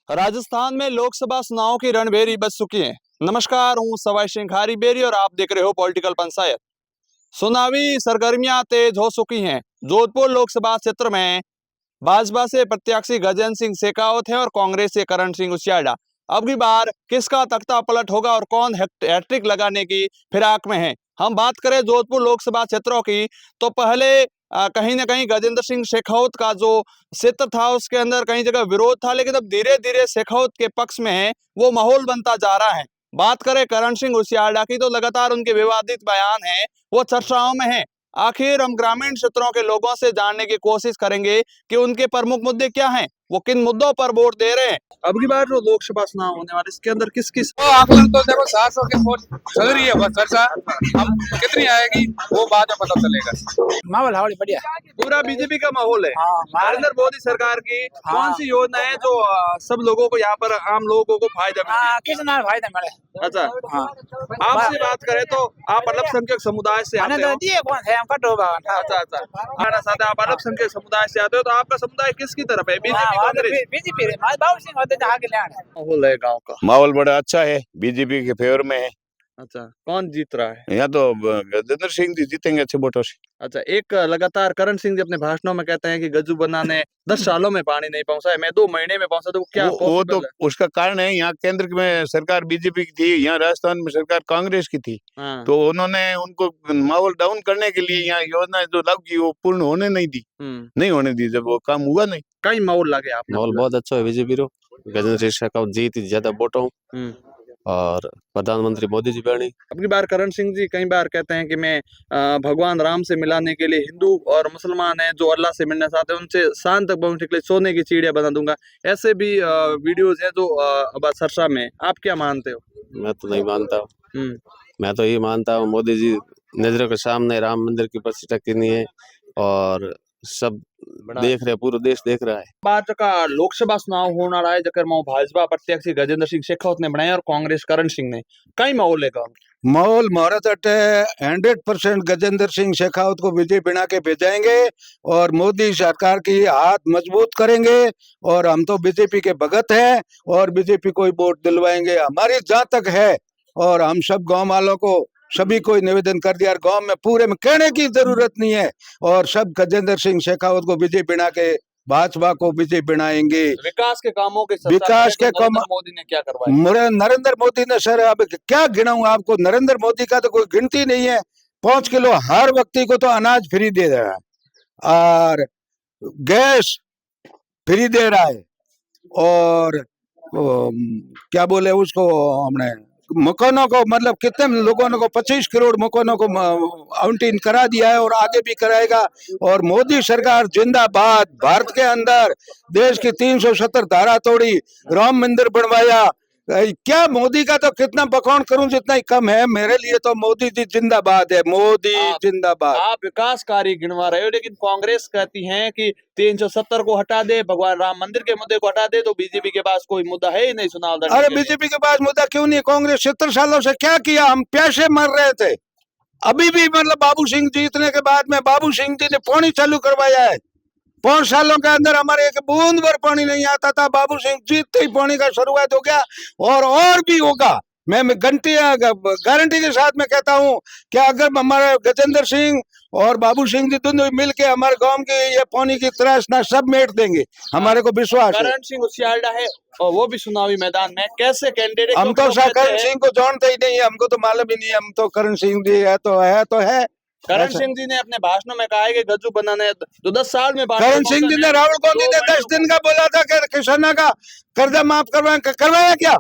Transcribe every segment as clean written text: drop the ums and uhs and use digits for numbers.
राजस्थान में लोकसभा चुनाव की रणभेरी बज चुकी है। नमस्कार, हूँ सवाई सिंह खारी बेरी और आप देख रहे हो पॉलिटिकल पंचायत। चुनावी सरगर्मियां तेज हो चुकी हैं। जोधपुर लोकसभा क्षेत्र में भाजपा से प्रत्याशी गजेंद्र सिंह शेखावत है और कांग्रेस से करण सिंह उसियाडा। अब की बार किसका तख्ता पलट होगा और कौन हैट्रिक लगाने की फिराक में है। हम बात करें जोधपुर लोकसभा क्षेत्रों की तो पहले कहीं ना कहीं गजेंद्र सिंह शेखावत का जो क्षेत्र था उसके अंदर कई जगह विरोध था, लेकिन अब धीरे धीरे शेखावत के पक्ष में है वो माहौल बनता जा रहा है। बात करें करण सिंह उसियाडा की तो लगातार उनके विवादित बयान हैं वो चर्चाओं में है। आखिर हम ग्रामीण क्षेत्रों के लोगों से जानने की कोशिश करेंगे कि उनके प्रमुख मुद्दे क्या हैं, वो किन मुद्दों पर वोट दे रहे हैं। अब की बार जो लोकसभा चुनाव होने वाले इसके अंदर किस किस तो आकलन तो देखो 700 के वोट चल रही है, बस चर्चा हम कितनी आएगी वो बाद में पता चलेगा। माहौल हवाली बढ़िया पूरा बीजेपी का माहौल है। हाँ, नरेंद्र मोदी सरकार की कौन सी योजना है जो सब लोगों को यहाँ पर आम लोगों को फायदा मिले? कितना फायदा मिले। अच्छा, हाँ, आपसे बात करें तो आप अल्पसंख्यक समुदाय से आते हो। दिए कौन है हम कट होगा। अच्छा अच्छा, आना चाहते हैं, आप अल्पसंख्यक समुदाय से आते हो तो आपका समुदाय किसकी तरफ है, बीजेपी कांग्रेस? बीजेपी बाबू सिंह होते आगे ले आने माहौल है गाँव का। माहौल बड़ा अच्छा है, बीजेपी के फेवर में है। अच्छा, कौन जीत रहा है? यहाँ तो गजेंद्र सिंह जी जीतेंगे अच्छे वोटों से। अच्छा, एक लगातार करण सिंह जी अपने भाषणों में कहते हैं कि गज्जू बन्ना ने 10 सालों में पानी नहीं पहुंचा है, मैं 2 महीने में पहुंचा, तो क्या वो तो possible है? उसका कारण है, यहाँ केंद्र में सरकार बीजेपी की थी, यहाँ राजस्थान में सरकार कांग्रेस की थी। हाँ। तो उन्होंने उनको माहौल डाउन करने के लिए यहाँ योजना जो लागू की वो पूर्ण होने नहीं दी, नहीं होने दी, जब वो काम हुआ नहीं। कई माहौल लगे आपने? माहौल बहुत अच्छा है बीजेपी रो। गजेंद्र सिंह शेखावत जीत ज्यादा वोटों और प्रधानमंत्री मोदी जी बनी। अब की बार करण सिंह जी कई बार कहते हैं कि मैं भगवान राम से मिलाने के लिए हिंदू और मुसलमान हैं जो अल्लाह से मिलना चाहते हैं उनसे शान तक पहुंचने के लिए सोने की चिड़िया बना दूंगा। ऐसे भी वीडियोज हैं जो अब चर्चा में। आप क्या मानते हो? मैं तो नहीं मानता। मैं तो ये मानता हूँ मोदी जी नजरों के सामने राम मंदिर की प्रतिष्ठा करनी है और सब देख रहे, पूरा देश देख रहा है। बात का लोकसभा चुनाव होना रहा है जकर में भाजपा प्रत्याशी गजेंद्र सिंह शेखावत ने बनाया और कांग्रेस करण सिंह ने। कई माहौल है माहौल महाराज अटे 100% गजेंद्र सिंह शेखावत को विजय बना के भेजाएंगे और मोदी सरकार की हाथ मजबूत करेंगे और हम तो बीजेपी के भगत हैं और बीजेपी को ही वोट दिलवाएंगे हमारी जहाँ तक है। और हम सब गांव वालों को सभी को निवेदन कर दिया, गांव में पूरे में कहने की जरूरत नहीं है और सब गजेंद्र सिंह शेखावत को विजय बना के भाजपा को विजय बनाएंगे। विकास के कामों के विकास के काम मोदी ने क्या करवाया? नरेंद्र मोदी ने सर अब क्या गिनाऊं आपको, नरेंद्र मोदी का तो कोई गिनती नहीं है। 5 किलो हर व्यक्ति को तो अनाज फ्री दे रहा है और गैस फ्री दे रहा है और क्या बोले उसको हमने मकानों को, मतलब कितने लोगों को 25 करोड़ मकानों को आवंटन करा दिया है और आगे भी कराएगा। और मोदी सरकार जिंदाबाद। भारत के अंदर देश की 370 धारा तोड़ी, राम मंदिर बनवाया। क्या मोदी का तो कितना बखान करूं जितना ही कम है। मेरे लिए तो मोदी जी जिंदाबाद है, मोदी जिंदाबाद। आप विकास कार्य गिनवा रहे हो लेकिन कांग्रेस कहती है कि 370 को हटा दे, भगवान राम मंदिर के मुद्दे को हटा दे, तो बीजेपी के पास कोई मुद्दा है ही नहीं चुनाव लड़ने के लिए। अरे बीजेपी के पास मुद्दा क्यों नहीं? कांग्रेस 70 सालों से क्या किया? हम प्यासे मर रहे थे, अभी भी मतलब बाबू सिंह जीतने के बाद में बाबू सिंह जी ने पानी चालू करवाया है। 5 सालों के अंदर हमारे एक बूंद भर पानी नहीं आता था, बाबू सिंह जीतते ही पानी का शुरुआत हो गया और भी होगा। मैं गारंटी के साथ में कहता हूं कि अगर हमारे गजेंद्र सिंह और बाबू सिंह जी दोनों मिल के हमारे गांव के ये पानी की तराश ना सब मेट देंगे, हमारे को विश्वास है। करण सिंह उसियाडा है और वो भी चुनावी मैदान में, कैसे कैंडिडेट? हम तो करण सिंह को जानते ही नहीं, हमको तो मालूम ही नहीं। हम तो करण सिंह जी है तो है। करण सिंह जी ने अपने भाषणों में कहा है कि गज्जू बन्ना ने जो 10 साल में करण सिंह जी ने राहुल गांधी ने 10 दिन का बोला था कि किसानों का कर्जा माफ करवाया क्या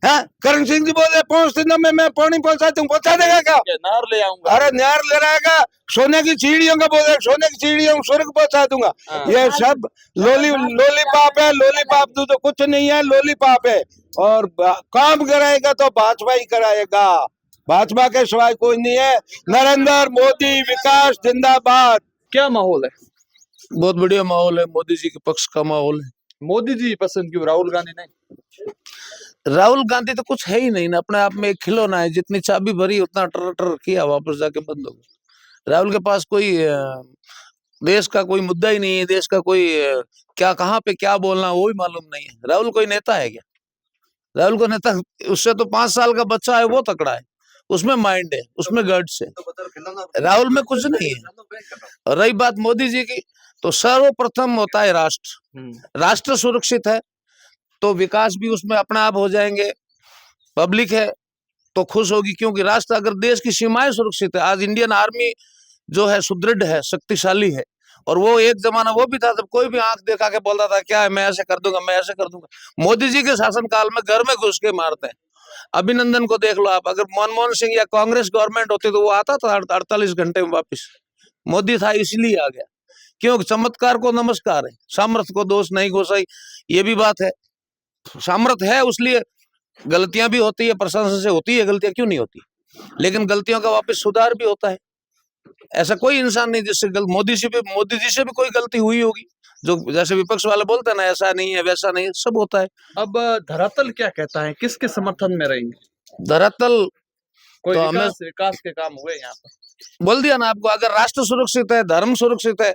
है? करण सिंह जी बोले 5 दिनों में मैं पानी पहुंचा देगा क्या? नहर ले आऊंगा। अरे नहर ले आएगा, सोने की चिड़ियों का बोले सोने की चिड़ियों स्वर्ग पहुंचा दूंगा। ये सब लोलीपॉप है, लोलीपॉप तो कुछ नहीं है, लोलीपॉप है। और काम कराएगा तो भाजपा ही कराएगा, भाजपा के सिवाय कोई नहीं है। नरेंद्र मोदी विकास जिंदाबाद। क्या माहौल है? बहुत बढ़िया माहौल है, मोदी जी के पक्ष का माहौल है। मोदी जी पसंद क्यों, राहुल गांधी नहीं? राहुल गांधी तो कुछ है ही नहीं ना, अपने आप में एक खिलौना है, जितनी चाबी भरी उतना टर टर किया वापस जाके बंद हो गया। राहुल के पास कोई देश का कोई मुद्दा ही नहीं है, देश का कोई क्या कहाँ पे क्या बोलना वो भी मालूम नहीं है। राहुल कोई नेता है क्या? राहुल को नेता, उससे तो 5 साल का बच्चा है वो तकड़ा है, उसमें माइंड है, उसमें गट्स है। राहुल में कुछ नहीं है। और रही बात मोदी जी की, तो सर्वप्रथम होता है राष्ट्र। राष्ट्र सुरक्षित है तो विकास भी उसमें अपना आप हो जाएंगे। पब्लिक है तो खुश होगी, क्योंकि राष्ट्र, अगर देश की सीमाएं सुरक्षित है, आज इंडियन आर्मी जो है सुदृढ़ है, शक्तिशाली है। और वो एक जमाना वो भी था जब कोई भी आंख दिखा के बोलता था क्या है, मैं ऐसे कर दूंगा, मैं ऐसे कर दूंगा। मोदी जी के शासनकाल में घर में घुस के मारते हैं। अभिनंदन को देख लो आप, अगर मनमोहन सिंह या कांग्रेस गवर्नमेंट होती तो वो आता था 48 घंटे में वापिस। मोदी था इसलिए आ गया, क्यों? चमत्कार को नमस्कार है, सामर्थ्य को दोष नहीं घोषाई, ये भी बात है। सामर्थ्य है उसलिए गलतियां भी होती है, प्रशंसा से होती है, गलतियां क्यों नहीं होती, लेकिन गलतियों का वापस सुधार भी होता है। ऐसा कोई इंसान नहीं जिससे मोदी जी से भी कोई गलती हुई होगी, जो जैसे विपक्ष वाले बोलते हैं ना ऐसा नहीं है वैसा नहीं है, सब होता है। अब धरातल क्या कहता है, किसके समर्थन में रहेंगे? धरातल कोई तो हमें विकास के काम हुए यहाँ पर? बोल दिया ना आपको, अगर राष्ट्र सुरक्षित है, धर्म सुरक्षित है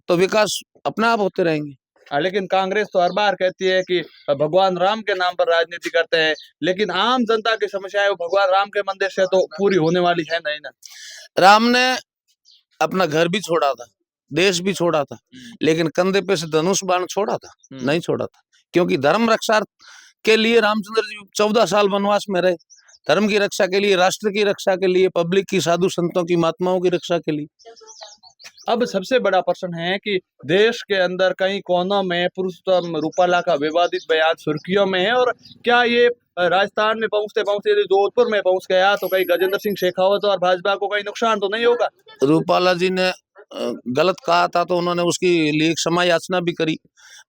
तो विकास अपने आप होते रहेंगे। लेकिन कांग्रेस तो हर बार कहती है कि भगवान राम के नाम पर राजनीति करते हैं, लेकिन आम जनता की समस्याएं वो भगवान राम के मंदिर से तो पूरी होने वाली है नहीं ना। राम ने अपना घर भी छोड़ा था, देश भी छोड़ा था, लेकिन कंधे पे से धनुष बाण छोड़ा था? नहीं छोड़ा था, क्योंकि धर्म रक्षा के लिए रामचंद्र जी 14 साल वनवास में रहे। धर्म की रक्षा के लिए, राष्ट्र की रक्षा के लिए, पब्लिक की, साधु संतों की, महात्माओं की रक्षा के लिए। अब सबसे बड़ा प्रश्न है कि देश के अंदर कई कोनों में पुरुषोत्तम रूपाला का विवादित बयान सुर्खियों में है, और क्या ये राजस्थान में पहुंचते पहुंचते यदि जोधपुर में पहुंच गया तो कहीं गजेंद्र सिंह शेखावत और भाजपा को कहीं नुकसान तो नहीं होगा? रूपाला जी ने गलत कहा था तो उन्होंने उसके लिए क्षमा याचना भी करी।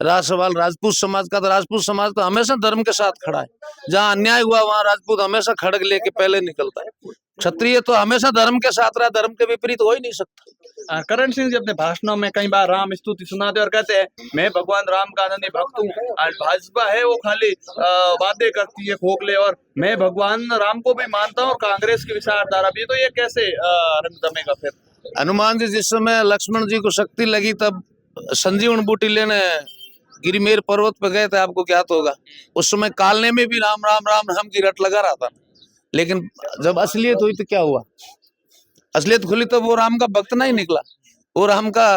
रहा सवाल राजपूत समाज का, तो राजपूत समाज तो हमेशा धर्म के साथ खड़ा है। जहाँ अन्याय हुआ वहाँ राजपूत हमेशा खड़ग लेके पहले निकलता है। क्षत्रिय तो हमेशा धर्म के साथ रहा, धर्म के विपरीत हो ही नहीं सकता। करण सिंह जी अपने भाषणों में कई बार राम स्तुति सुनाते और कहते हैं मैं भगवान राम का अनन्य भक्त हूँ, और भाजपा है वो खाली वादे करती है खोखले, और मैं भगवान राम को भी मानता हूँ और कांग्रेस की विचारधारा भी। तो ये कैसे रंग जमेगा फिर? हनुमान जी जिस समय लक्ष्मण जी को शक्ति लगी तब संजीवन बूटी लेने गिरिमेर पर्वत पे गए थे, आपको ज्ञात होगा। उस समय कालने में भी राम राम राम राम की रट लगा रहा था, लेकिन जब असलियत हुई तो क्या हुआ? असलियत खुली तो वो राम का भक्त नहीं निकला, वो राम का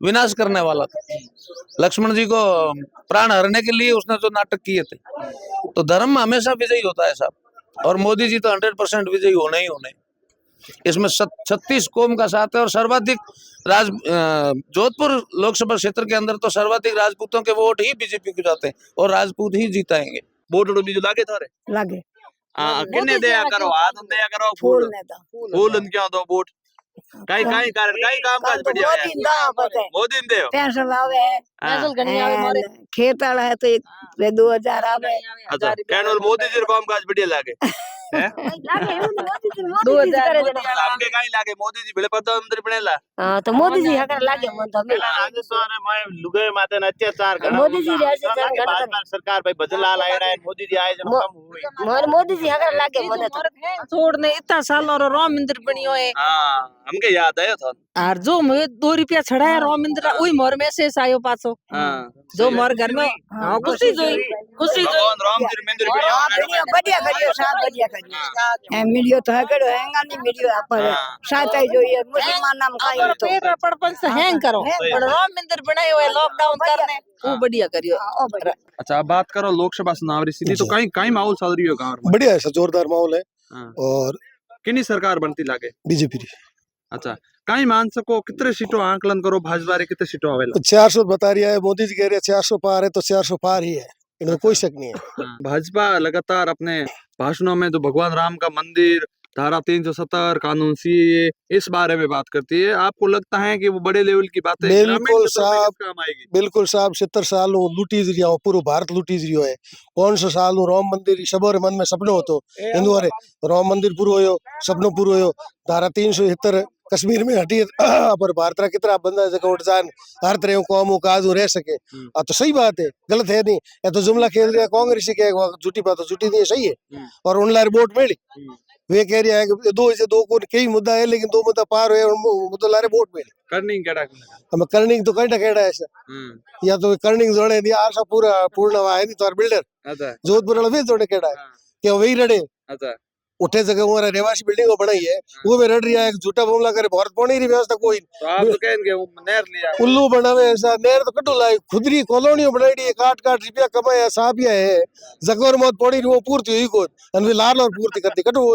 विनाश करने वाला था। लक्ष्मण जी को प्राण हरने के लिए उसने जो नाटक किए थे। तो धर्म हमेशा विजयी होता है साहब, और मोदी जी तो 100% विजयी होने ही होने। इसमें 36 कौम का साथ है, और सर्वाधिक जोधपुर लोकसभा क्षेत्र के अंदर तो सर्वाधिक राजपूतों के वोट ही बीजेपी को जाते हैं, और राजपूत ही जीताएंगे। वोट बीजू लागे थारे लागे किन्ने दया करो, हाथ दया करो, फूल फूल क्यों दो वोट? कई कई कारण कई काम काज बढ़िया है। मोदी ने दे पेंशन आवे है, खेत वाला है तो 2000 आवे। अच्छा कहनो मोदी जी काम काज बढ़िया लागे हैं? 2000 हमके कहीं लागे मोदी जी भले प्रधानमंत्री बनेला। हां तो मोदी जी हकर लागे मन तो राजस्थान में लुगाई माते ने अत्याचार कर मोदी जी ऐसे भाजपा सरकार भाई भजनलाल आयड़ा है, मोदी जी आए जब कम हुई। मोर मोदी जी हकर लागे मन तो छोड़ने इतना साल और राम मंदिर बनियो है। हां हमके याद आयो था। और जो मैं 2 रुपया छड़ाया राम मंदिर ओई मोर में से आयो पाछो। हां जो मोर घर में हां खुशी जोई भगवान राम जी मंदिर बढ़िया बढ़िया करियो, साथ बढ़िया करियो। ए मिलियो तो हकड़ो हैंगा नहीं मिलियो पर साथ आई जोई मुसलमान नाम खाई तो पेरा पड़पन से हैंग करो, पर राम मंदिर बनायो है लॉकडाउन करने वो बढ़िया करियो। अच्छा अब बात करो लोकसभा चुनाव री स्थिति, तो कहीं कहीं माहौल चल रही है गांव में? बढ़िया है सर, जोरदार माहौल है। और किनी सरकार बनती लागे? बीजेपी री। अच्छा कहीं मान सको कितने सीटों आंकलन करो, भाजपा रे कितने सीटों आवेला? 400 बता रही है, मोदी जी कह रहे हैं 400 पार है, तो 400 पार ही है, इनमें कोई शक नहीं है। भाजपा लगातार अपने भाषणों में जो भगवान राम का मंदिर, धारा 370, कानून सीए, इस बारे में बात करती है। आपको लगता है कि वो बड़े लेवल की बात है? बिल्कुल साहब, काम आएगी। बिल्कुल साहब, 70 साल लूटी रिया हो, पूरा भारत लूटी रियो है। 500 साल राम मंदिर सबोरे मन में सपनो होतो, हिंदुओं रे राम मंदिर पूरो होयो, सपनो पूरो होयो। धारा 370 कश्मीर में हटी पर भारत रा कितना बंदा जगह उठ जान हर तरह कौम काज रह सके। तो सही बात है, गलत है नहीं। या तो जुमला खेल रहा कांग्रेस के झूठी बात, झूठी नहीं, सही है। और उन लार वोट मिली वे कह रहे हैं कि दो से दो को कई मुद्दा है लेकिन दो मुद्दा पार हुए मुद्दा लारे वोट में करनी केड़ा हम कर्निंग तो कहीं केड़ा है ऐसा या तो कर्निंग जोड़े दिया आशा पूरा पूर्ण हुआ है नहीं तो बिल्डर अच्छा जोधपुर वाला भी जोड़े केड़ा है कि वही रड़े अच्छा उठे जगह हमारा रेवासी बिल्डिंग को बनाई है वो में रड़ रही है झूठा मामला करे भारत पानी की व्यवस्था कोई तो आप तो कहेंगे वो नहर लिया उल्लू बनावे ऐसा नहर तो कटो लाई खुदरी कॉलोनी बनाई काट काट रुपया कमाया साबिया है जगोर मौत पड़ी वो पूर्ति हुई को अन वे लाल और पूर्ति करती कटो